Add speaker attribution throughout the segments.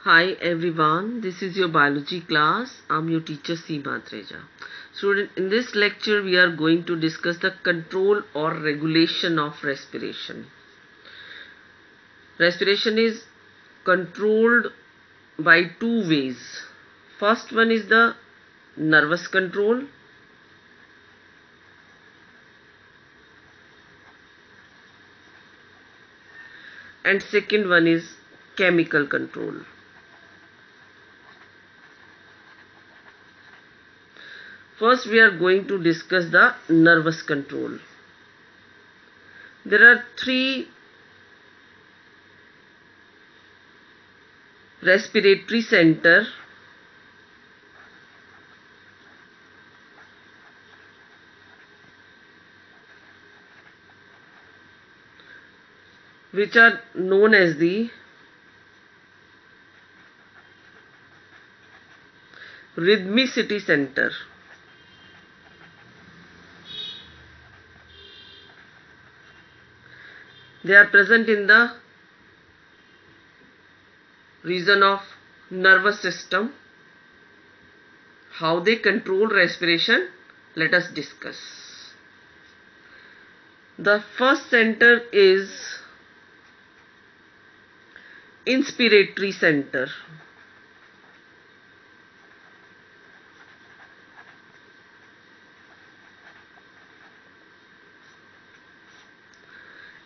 Speaker 1: Hi everyone, this is your biology class. I'm your teacher Seema Treja. Student, in this lecture we are going to discuss the control or regulation of respiration. Respiration is controlled by two ways. First one is the nervous control, and second one is chemical control. First we are going to discuss the nervous control. There are three respiratory center which are known as the rhythmicity center. They are present in the region of nervous system. How they control respiration, let us discuss. The first center is inspiratory center.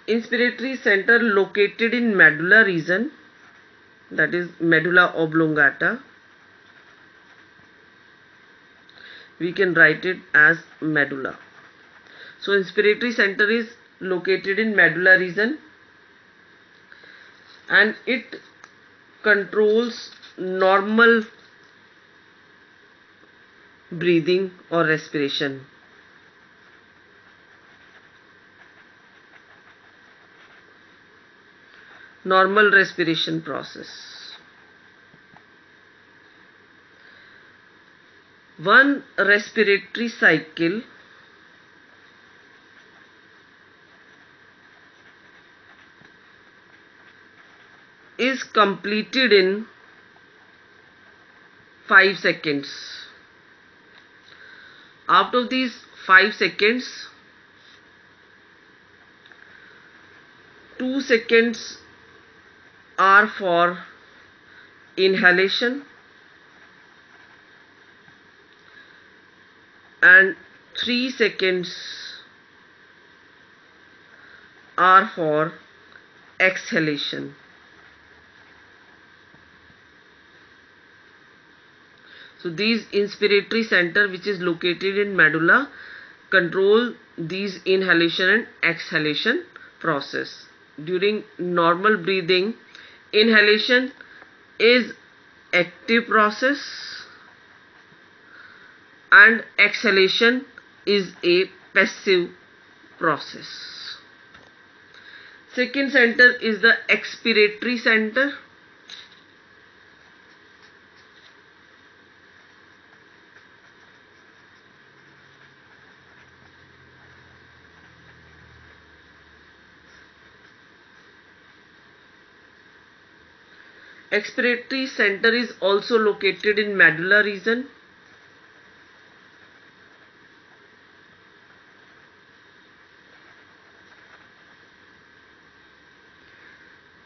Speaker 1: Inspiratory center located in medulla region, that is medulla oblongata. We can write it as medulla. So inspiratory center is located in medulla region and it controls normal breathing or respiration. Normal respiration process. One respiratory cycle is completed in 5 seconds. Out of these 5 seconds, 2 seconds are for inhalation and 3 seconds are for exhalation. So these inspiratory center, which is located in medulla, control these inhalation and exhalation process. During normal breathing, inhalation is active process and exhalation is a passive process. Second center is the expiratory center. Expiratory center is also located in medulla region.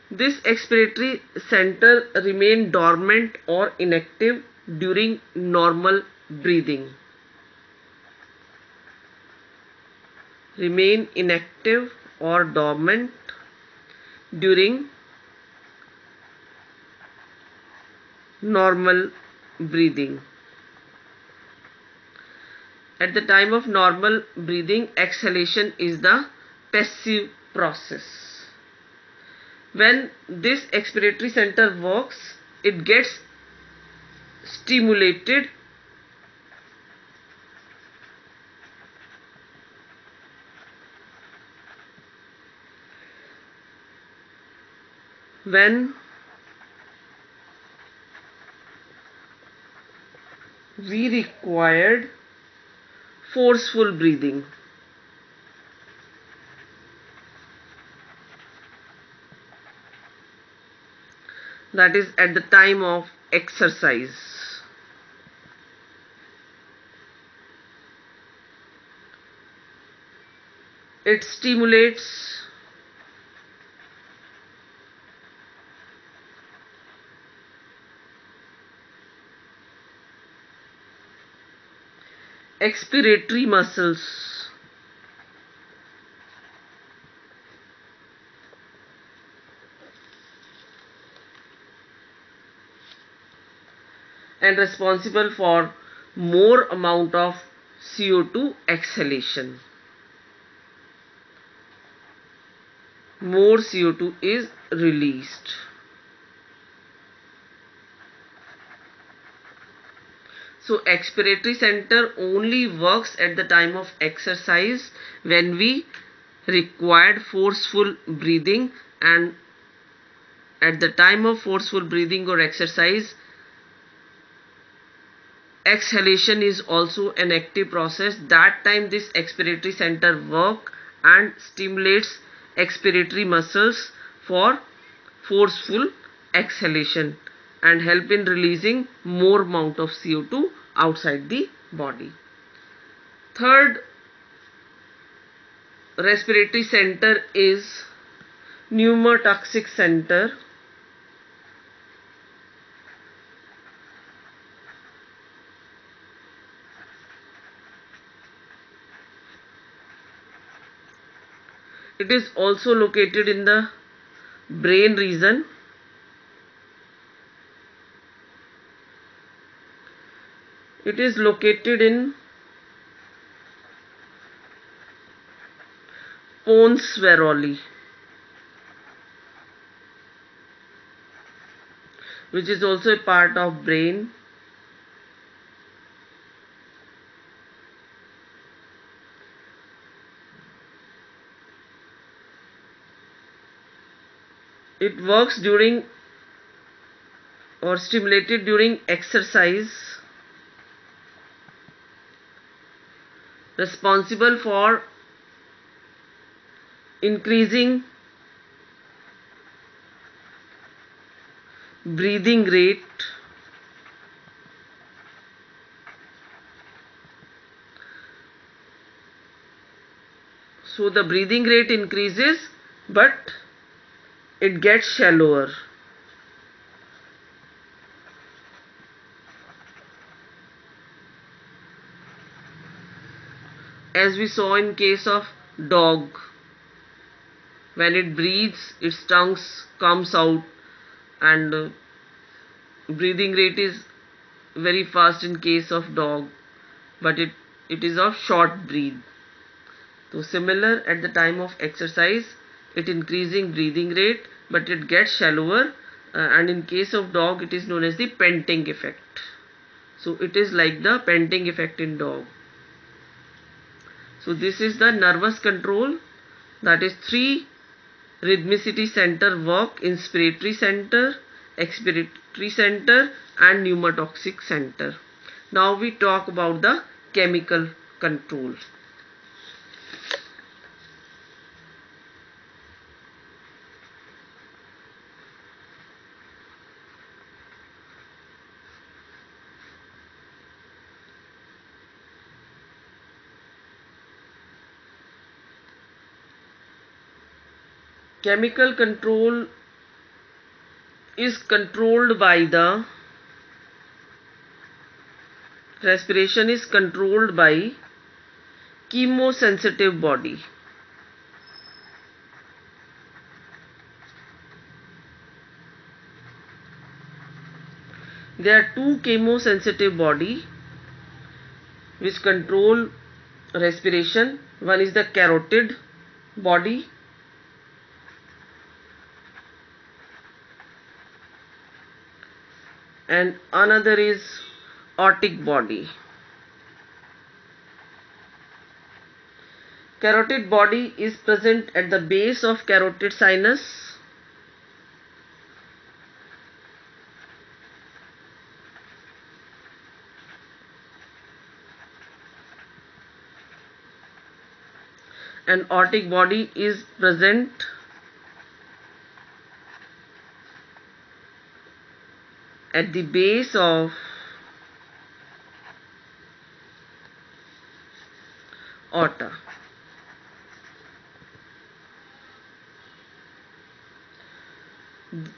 Speaker 1: This expiratory center remain dormant or inactive during normal breathing. Remain inactive or dormant during normal breathing. At the time of normal breathing, exhalation is the passive process. When this expiratory center works, it gets stimulated when we required forceful breathing. that is at the time of exercise. It stimulates expiratory muscles and responsible for more amount of CO2 exhalation. More CO2 is released. So expiratory center only works at the time of exercise when we required forceful breathing, and at the time of forceful breathing or exercise, exhalation is also an active process. That time this expiratory center work and stimulates expiratory muscles for forceful exhalation and help in releasing more amount of CO2 outside the body. Third respiratory center is pneumotoxic center. It is also located in the brain region. It is located in pons varoli, which is also a part of brain. It works during or stimulated during exercise, responsible for increasing breathing rate, so the breathing rate increases but it gets shallower. As we saw in case of dog, when it breathes its tongue comes out, and breathing rate is very fast in case of dog, but it is of short breath. So similar, at the time of exercise it increasing breathing rate but it gets shallower, and in case of dog it is known as the panting effect. So it is like the panting effect in dog. So this is the nervous control, that is 3 rhythmicity center work: inspiratory center, expiratory center and pneumotoxic center. Now we talk about the chemical control. Chemical control is controlled by the respiration is controlled by chemosensitive body. There are 2 chemosensitive body which control respiration. One is the carotid body and another is aortic body. Carotid body is present at the base of carotid sinus and aortic body is present at the base of aorta.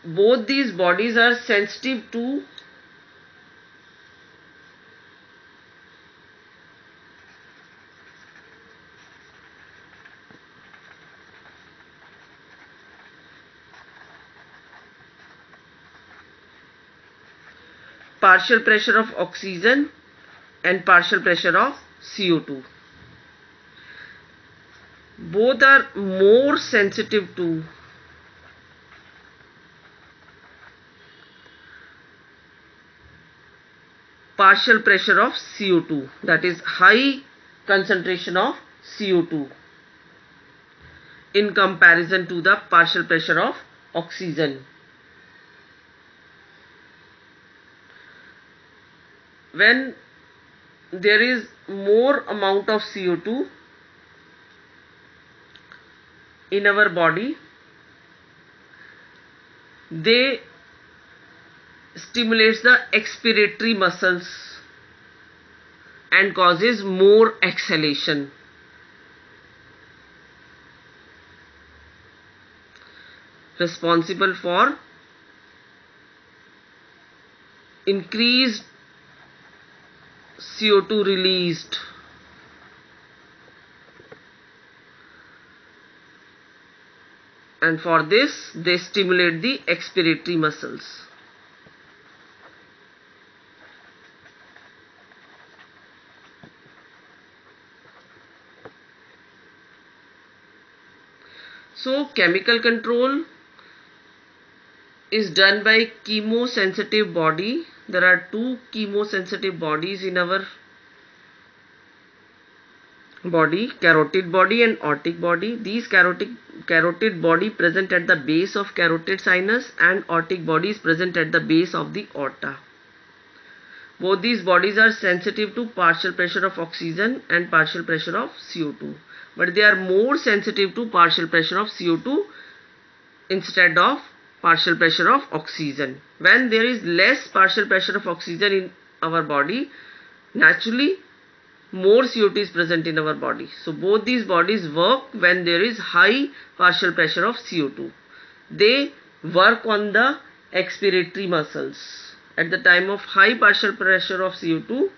Speaker 1: Both these bodies are sensitive to partial pressure of oxygen and partial pressure of CO2. Both are more sensitive to partial pressure of CO2, that is high concentration of CO2 in comparison to the partial pressure of oxygen. When there is more amount of CO2 in our body, they stimulates the expiratory muscles and causes more exhalation. Responsible for increased CO2 released. And for this, they stimulate the expiratory muscles. So, chemical control is done by chemosensitive body. There are two chemosensitive bodies in our body, carotid body and aortic body. These carotid body present at the base of carotid sinus and aortic body is present at the base of the aorta. Both these bodies are sensitive to partial pressure of oxygen and partial pressure of CO2, but they are more sensitive to partial pressure of CO2 instead of partial pressure of oxygen. When there is less partial pressure of oxygen in our body, naturally more CO2 is present in our body. So both these bodies work when there is high partial pressure of CO2. They work on the expiratory muscles. At the time of high partial pressure of CO2,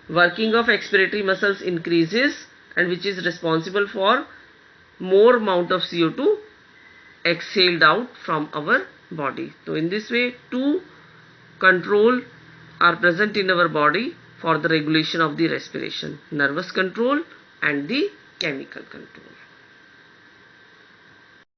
Speaker 1: working of expiratory muscles increases, and which is responsible for more amount of CO2 exhaled out from our body. So in this way, two control are present in our body for the regulation of the respiration: nervous control and the chemical control.